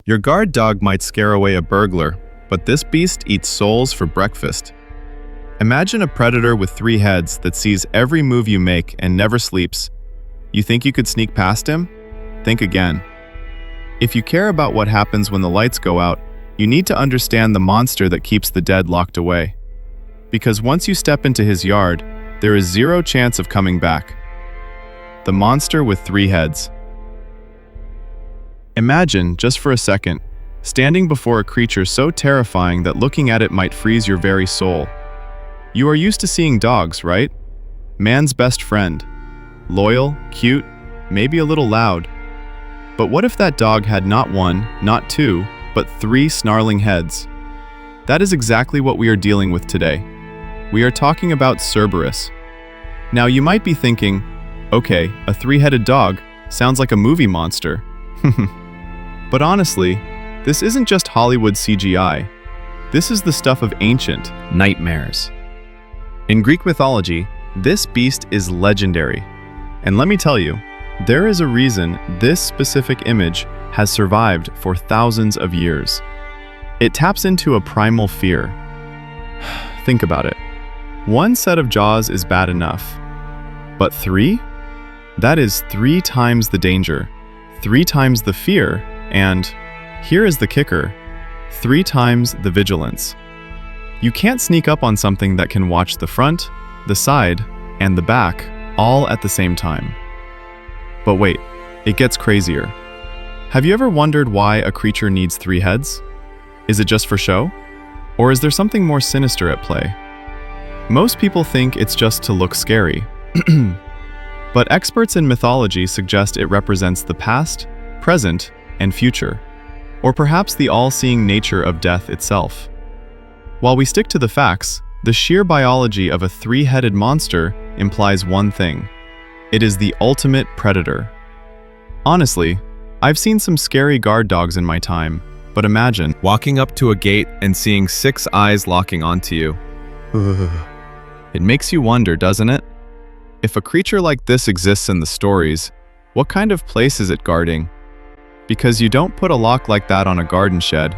Your guard dog might scare away a burglar, but this beast eats souls for breakfast. Imagine a predator with 3 heads that sees every move you make and never sleeps. You think you could sneak past him? Think again. If you care about what happens when the lights go out, you need to understand the monster that keeps the dead locked away. Because once you step into his yard, there is 0 chance of coming back. The monster with 3 heads. Imagine, just for a second, standing before a creature so terrifying that looking at it might freeze your very soul. You are used to seeing dogs, right? Man's best friend. Loyal, cute, maybe a little loud. But what if that dog had not 1, not 2, but 3 snarling heads? That is exactly what we are dealing with today. We are talking about Cerberus. Now you might be thinking, okay, a 3-headed dog sounds like a movie monster. But honestly, this isn't just Hollywood CGI. This is the stuff of ancient nightmares. In Greek mythology, this beast is legendary. And let me tell you, there is a reason this specific image has survived for thousands of years. It taps into a primal fear. Think about it. 1 set of jaws is bad enough. But 3? That is 3 times the danger, 3 times the fear, and, here is the kicker, 3 times the vigilance. You can't sneak up on something that can watch the front, the side, and the back all at the same time. But wait, it gets crazier. Have you ever wondered why a creature needs 3 heads? Is it just for show? Or is there something more sinister at play? Most people think it's just to look scary. But experts in mythology suggest it represents the past, present, and future, or perhaps the all-seeing nature of death itself. While we stick to the facts, the sheer biology of a 3-headed monster implies one thing. It is the ultimate predator. Honestly, I've seen some scary guard dogs in my time, but imagine Walking up to a gate and seeing 6 eyes locking onto you. It makes you wonder, doesn't it? If a creature like this exists in the stories, what kind of place is it guarding? Because you don't put a lock like that on a garden shed.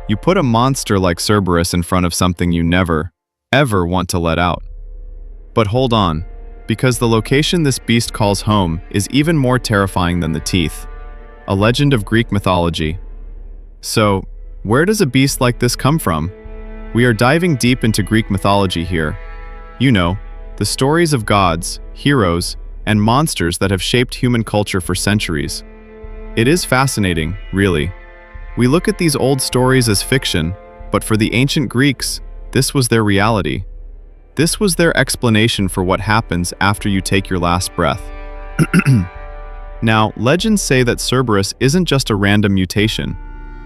You put a monster like Cerberus in front of something you never, ever want to let out. But hold on, because the location this beast calls home is even more terrifying than the teeth. A legend of Greek mythology. So, where does a beast like this come from? We are diving deep into Greek mythology here. You know, the stories of gods, heroes, and monsters that have shaped human culture for centuries. It is fascinating, really. We look at these old stories as fiction, but for the ancient Greeks, this was their reality. This was their explanation for what happens after you take your last breath. Now, legends say that Cerberus isn't just a random mutation.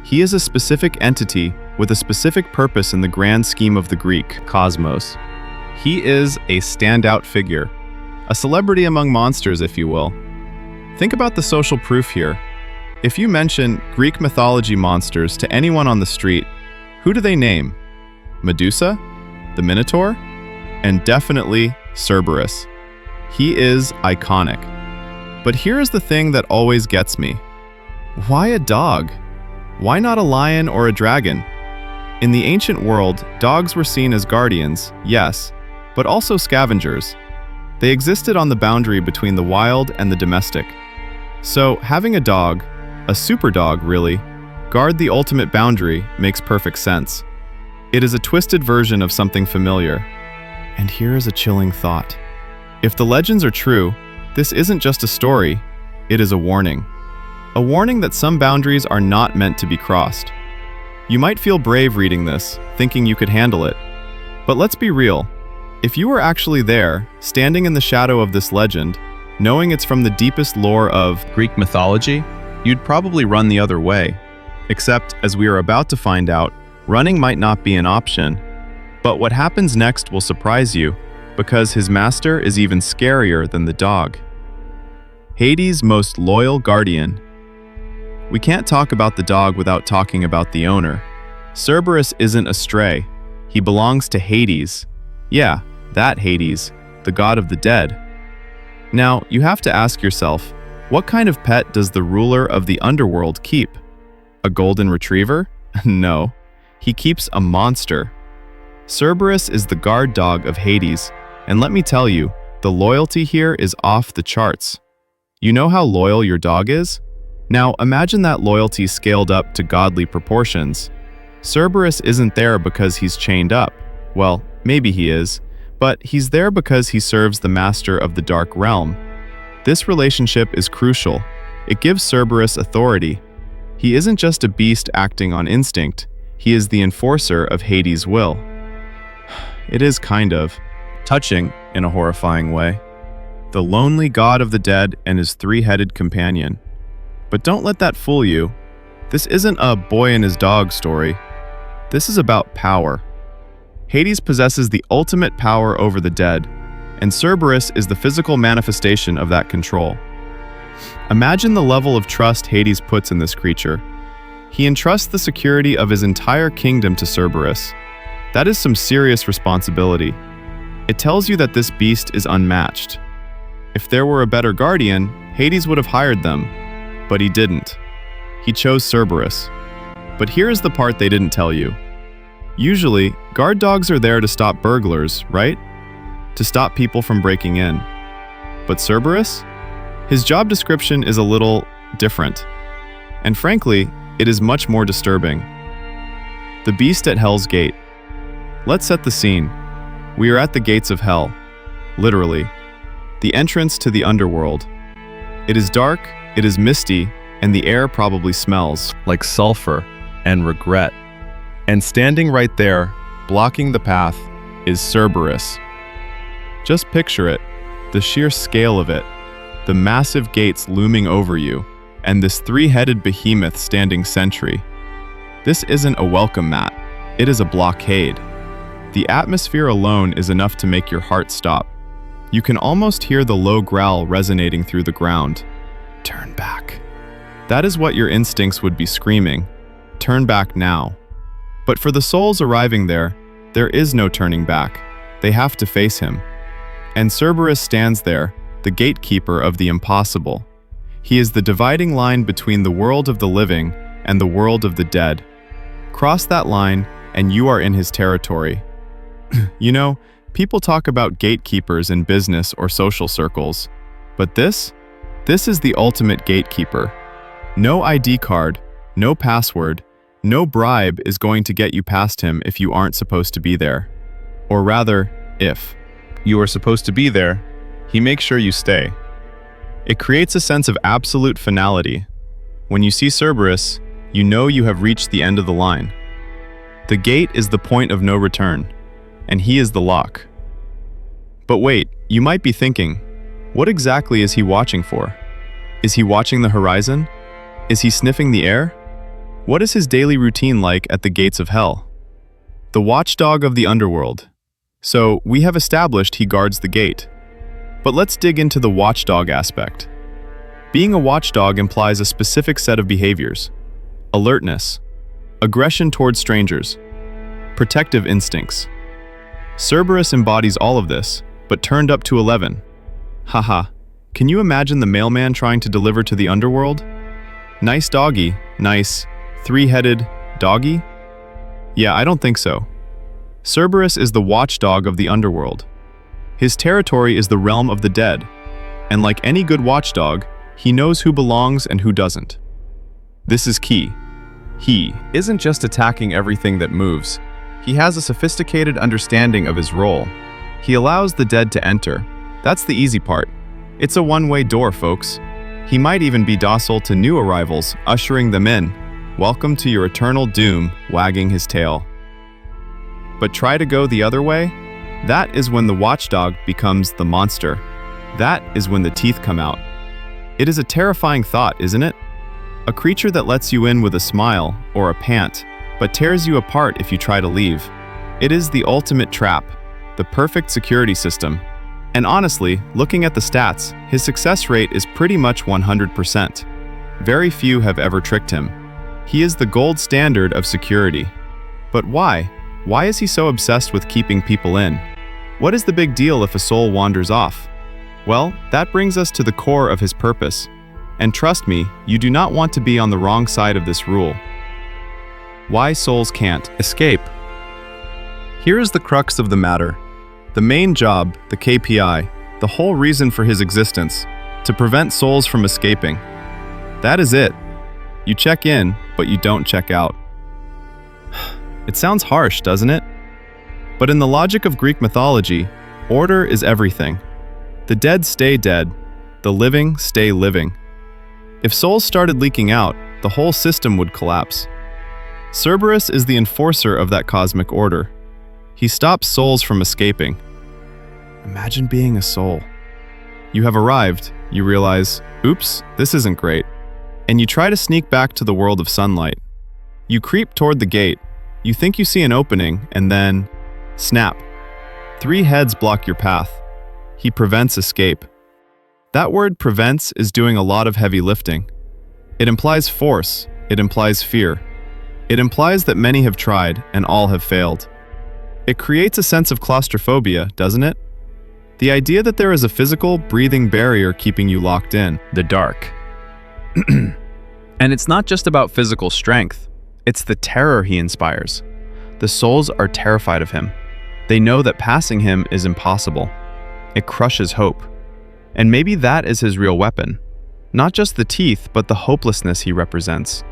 He is a specific entity with a specific purpose in the grand scheme of the Greek cosmos. He is a standout figure, a celebrity among monsters, if you will. Think about the social proof here. If you mention Greek mythology monsters to anyone on the street, who do they name? Medusa? The Minotaur? And definitely Cerberus. He is iconic. But here is the thing that always gets me. Why a dog? Why not a lion or a dragon? In the ancient world, dogs were seen as guardians, yes, but also scavengers. They existed on the boundary between the wild and the domestic. So having a dog, a super dog really, guard the ultimate boundary makes perfect sense. It is a twisted version of something familiar. And here is a chilling thought. If the legends are true, this isn't just a story, it is a warning. A warning that some boundaries are not meant to be crossed. You might feel brave reading this, thinking you could handle it. But let's be real. If you were actually there, standing in the shadow of this legend, knowing it's from the deepest lore of Greek mythology, you'd probably run the other way. Except, as we are about to find out, running might not be an option. But what happens next will surprise you, because his master is even scarier than the dog. Hades' most loyal guardian. We can't talk about the dog without talking about the owner. Cerberus isn't a stray. He belongs to Hades. Yeah, that Hades, the god of the dead. Now, you have to ask yourself, what kind of pet does the ruler of the Underworld keep? A golden retriever? No, he keeps a monster. Cerberus is the guard dog of Hades, and let me tell you, the loyalty here is off the charts. You know how loyal your dog is? Now imagine that loyalty scaled up to godly proportions. Cerberus isn't there because he's chained up. Well, maybe he is, but he's there because he serves the master of the dark realm. This relationship is crucial. It gives Cerberus authority. He isn't just a beast acting on instinct, he is the enforcer of Hades' will. It is kind of touching in a horrifying way. The lonely god of the dead and his three-headed companion. But don't let that fool you. This isn't a boy and his dog story. This is about power. Hades possesses the ultimate power over the dead, and Cerberus is the physical manifestation of that control. Imagine the level of trust Hades puts in this creature. He entrusts the security of his entire kingdom to Cerberus. That is some serious responsibility. It tells you that this beast is unmatched. If there were a better guardian, Hades would have hired them, but he didn't. He chose Cerberus. But here's the part they didn't tell you. Usually, guard dogs are there to stop burglars, right? To stop people from breaking in. But Cerberus? His job description is a little different. And frankly, it is much more disturbing. The beast at Hell's Gate. Let's set the scene. We are at the gates of hell. Literally. The entrance to the underworld. It is dark, it is misty, and the air probably smells like sulfur and regret. And standing right there, blocking the path, is Cerberus. Just picture it, the sheer scale of it, the massive gates looming over you, and this three-headed behemoth standing sentry. This isn't a welcome mat, it is a blockade. The atmosphere alone is enough to make your heart stop. You can almost hear the low growl resonating through the ground. Turn back. That is what your instincts would be screaming. Turn back now. But for the souls arriving there is no turning back. They have to face him. And Cerberus stands there, the gatekeeper of the impossible. He is the dividing line between the world of the living and the world of the dead. Cross that line, and you are in his territory. You know, people talk about gatekeepers in business or social circles. But this is the ultimate gatekeeper. No ID card, no password, no bribe is going to get you past him if you aren't supposed to be there. Or rather, if you are supposed to be there, he makes sure you stay. It creates a sense of absolute finality. When you see Cerberus, you know you have reached the end of the line. The gate is the point of no return, and he is the lock. But wait, you might be thinking, what exactly is he watching for? Is he watching the horizon? Is he sniffing the air? What is his daily routine like at the gates of hell? The watchdog of the underworld. So we have established he guards the gate. But let's dig into the watchdog aspect. Being a watchdog implies a specific set of behaviors. Alertness, aggression towards strangers, protective instincts. Cerberus embodies all of this, but turned up to 11. Haha, can you imagine the mailman trying to deliver to the underworld? Nice doggy, nice, three-headed doggy? Yeah, I don't think so. Cerberus is the watchdog of the underworld. His territory is the realm of the dead, and like any good watchdog, he knows who belongs and who doesn't. This is key. He isn't just attacking everything that moves. He has a sophisticated understanding of his role. He allows the dead to enter. That's the easy part. It's a one-way door, folks. He might even be docile to new arrivals, ushering them in. Welcome to your eternal doom, wagging his tail. But try to go the other way? That is when the watchdog becomes the monster. That is when the teeth come out. It is a terrifying thought, isn't it? A creature that lets you in with a smile or a pant, but tears you apart if you try to leave. It is the ultimate trap, the perfect security system. And honestly, looking at the stats, his success rate is pretty much 100%. Very few have ever tricked him. He is the gold standard of security. But why? Why is he so obsessed with keeping people in? What is the big deal if a soul wanders off? Well, that brings us to the core of his purpose. And trust me, you do not want to be on the wrong side of this rule. Why souls can't escape. Here is the crux of the matter. The main job, the KPI, the whole reason for his existence, to prevent souls from escaping. That is it. You check in, but you don't check out. It sounds harsh, doesn't it? But in the logic of Greek mythology, order is everything. The dead stay dead, the living stay living. If souls started leaking out, the whole system would collapse. Cerberus is the enforcer of that cosmic order. He stops souls from escaping. Imagine being a soul. You have arrived, you realize, oops, this isn't great, and you try to sneak back to the world of sunlight. You creep toward the gate, you think you see an opening, and then, snap. 3 heads block your path. He prevents escape. That word prevents is doing a lot of heavy lifting. It implies force, it implies fear. It implies that many have tried and all have failed. It creates a sense of claustrophobia, doesn't it? The idea that there is a physical, breathing barrier keeping you locked in. The dark. And it's not just about physical strength. It's the terror he inspires. The souls are terrified of him. They know that passing him is impossible. It crushes hope. And maybe that is his real weapon. Not just the teeth, but the hopelessness he represents.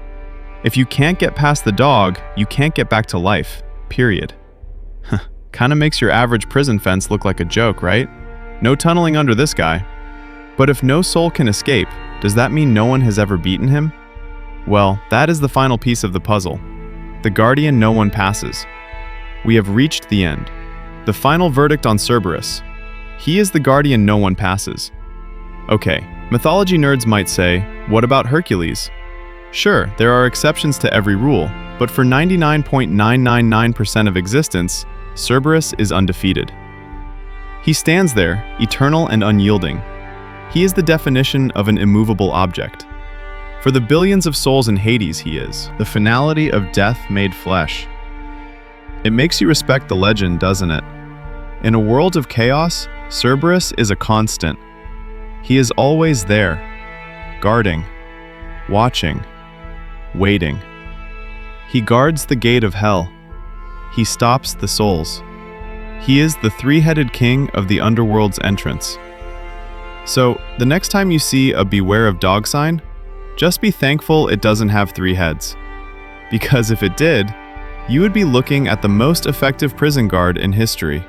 If you can't get past the dog, you can't get back to life. Period. Kinda makes your average prison fence look like a joke, right? No tunneling under this guy. But if no soul can escape, does that mean no one has ever beaten him? Well, that is the final piece of the puzzle. The guardian no one passes. We have reached the end. The final verdict on Cerberus. He is the guardian no one passes. Okay, mythology nerds might say, what about Hercules? Sure, there are exceptions to every rule, but for 99.999% of existence, Cerberus is undefeated. He stands there, eternal and unyielding. He is the definition of an immovable object. For the billions of souls in Hades, he is the finality of death made flesh. It makes you respect the legend, doesn't it? In a world of chaos, Cerberus is a constant. He is always there, guarding, watching, waiting. He guards the gate of hell. He stops the souls. He is the 3-headed king of the Underworld's entrance. So, the next time you see a beware of dog sign, just be thankful it doesn't have 3 heads. Because if it did, you would be looking at the most effective prison guard in history.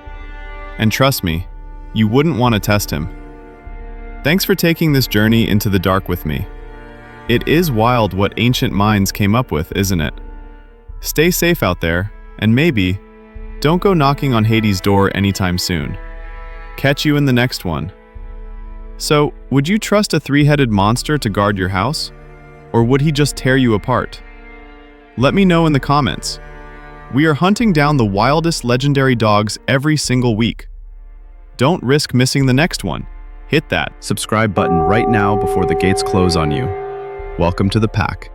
And trust me, you wouldn't want to test him. Thanks for taking this journey into the dark with me. It is wild what ancient minds came up with, isn't it? Stay safe out there, and maybe, don't go knocking on Hades' door anytime soon. Catch you in the next one. So, would you trust a 3-headed monster to guard your house? Or would he just tear you apart? Let me know in the comments. We are hunting down the wildest legendary dogs every single week. Don't risk missing the next one. Hit that Subscribe button right now before the gates close on you. Welcome to the pack.